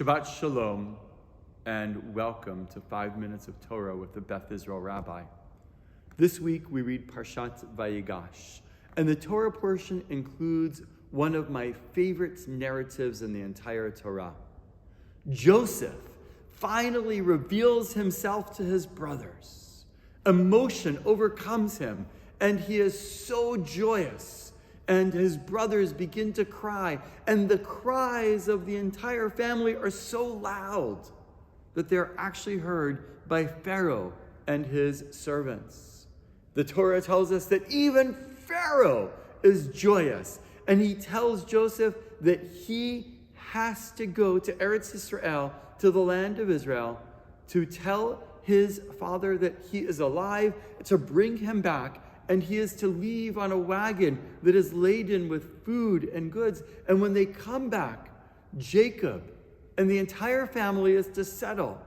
Shabbat Shalom, and welcome to 5 Minutes of Torah with the Beth Israel Rabbi. This week we read Parshat Vayigash, and the Torah portion includes one of my favorite narratives in the entire Torah. Joseph finally reveals himself to his brothers. Emotion overcomes him, and he is so joyous. And his brothers begin to cry, and the cries of the entire family are so loud that they're actually heard by Pharaoh and his servants. The Torah tells us that even Pharaoh is joyous, and he tells Joseph that he has to go to Eretz Israel, to the land of Israel, to tell his father that he is alive, to bring him back, and he is to leave on a wagon that is laden with food and goods. And when they come back, Jacob and the entire family is to settle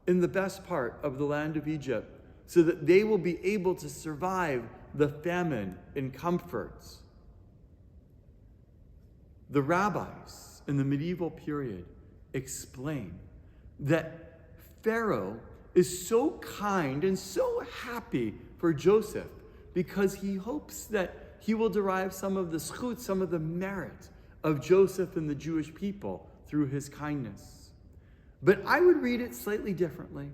in the best part of the land of Egypt so that they will be able to survive the famine in comfort. The rabbis in the medieval period explain that Pharaoh is so kind and so happy for Joseph because he hopes that he will derive some of the schut, some of the merit of Joseph and the Jewish people through his kindness. But I would read it slightly differently.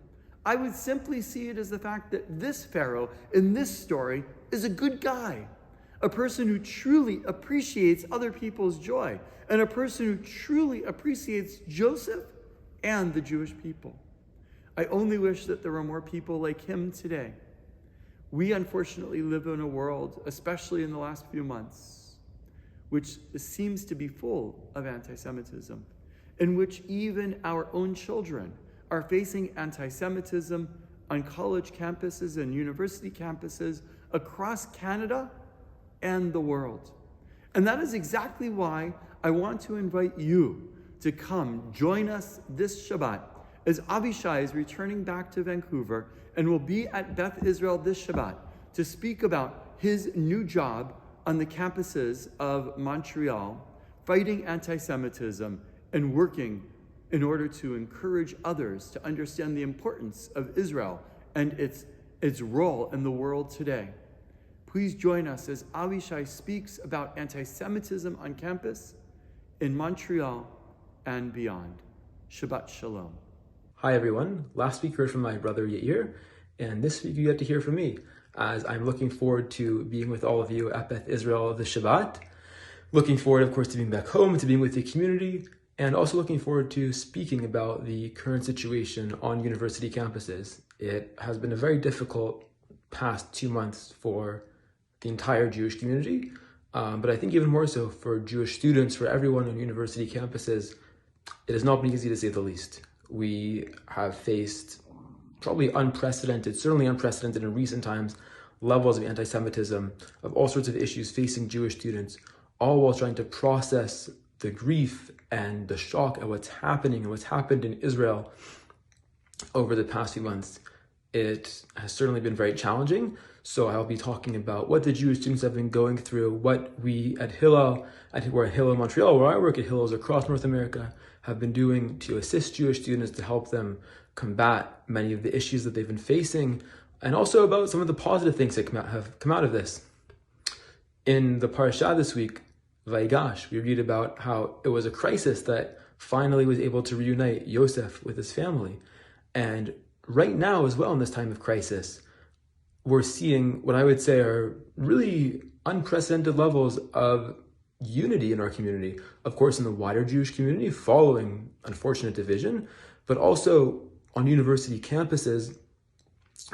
I would simply see it as the fact that this Pharaoh in this story is a good guy, a person who truly appreciates other people's joy, and a person who truly appreciates Joseph and the Jewish people. I only wish that there were more people like him today. We unfortunately live in a world, especially in the last few months, which seems to be full of anti-Semitism, in which even our own children are facing anti-Semitism on college campuses and university campuses across Canada and the world. And that is exactly why I want to invite you to come join us this Shabbat as Avishai is returning back to Vancouver and will be at Beth Israel this Shabbat to speak about his new job on the campuses of Montreal, fighting anti-Semitism and working in order to encourage others to understand the importance of Israel and its role in the world today. Please join us as Avishai speaks about anti-Semitism on campus in Montreal and beyond. Shabbat Shalom. Hi everyone, last week you heard from my brother Yair, and this week you get to hear from me, as I'm looking forward to being with all of you at Beth Israel this Shabbat. Looking forward, of course, to being back home, to being with the community, and also looking forward to speaking about the current situation on university campuses. It has been a very difficult past 2 months for the entire Jewish community, but I think even more so for Jewish students, for everyone on university campuses. It has not been easy to say the least. We have faced probably certainly unprecedented in recent times, levels of anti-Semitism, of all sorts of issues facing Jewish students, all while trying to process the grief and the shock at what's happening and what's happened in Israel over the past few months. It has certainly been very challenging. So I'll be talking about what the Jewish students have been going through, what we at Hillel, we're at Hillel Montreal, where I work at Hillels across North America, have been doing to assist Jewish students to help them combat many of the issues that they've been facing, and also about some of the positive things that have come out of this. In the parasha this week, Vayigash, we read about how it was a crisis that finally was able to reunite Yosef with his family. And right now as well, in this time of crisis, we're seeing what I would say are really unprecedented levels of unity in our community. Of course, in the wider Jewish community, following unfortunate division, but also on university campuses.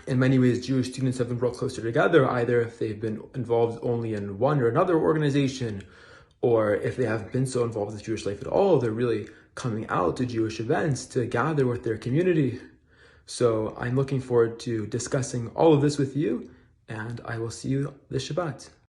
In many ways, Jewish students have been brought closer together, either if they've been involved only in one or another organization, or if they haven't been so involved with Jewish life at all, they're really coming out to Jewish events to gather with their community. So I'm looking forward to discussing all of this with you, and I will see you this Shabbat.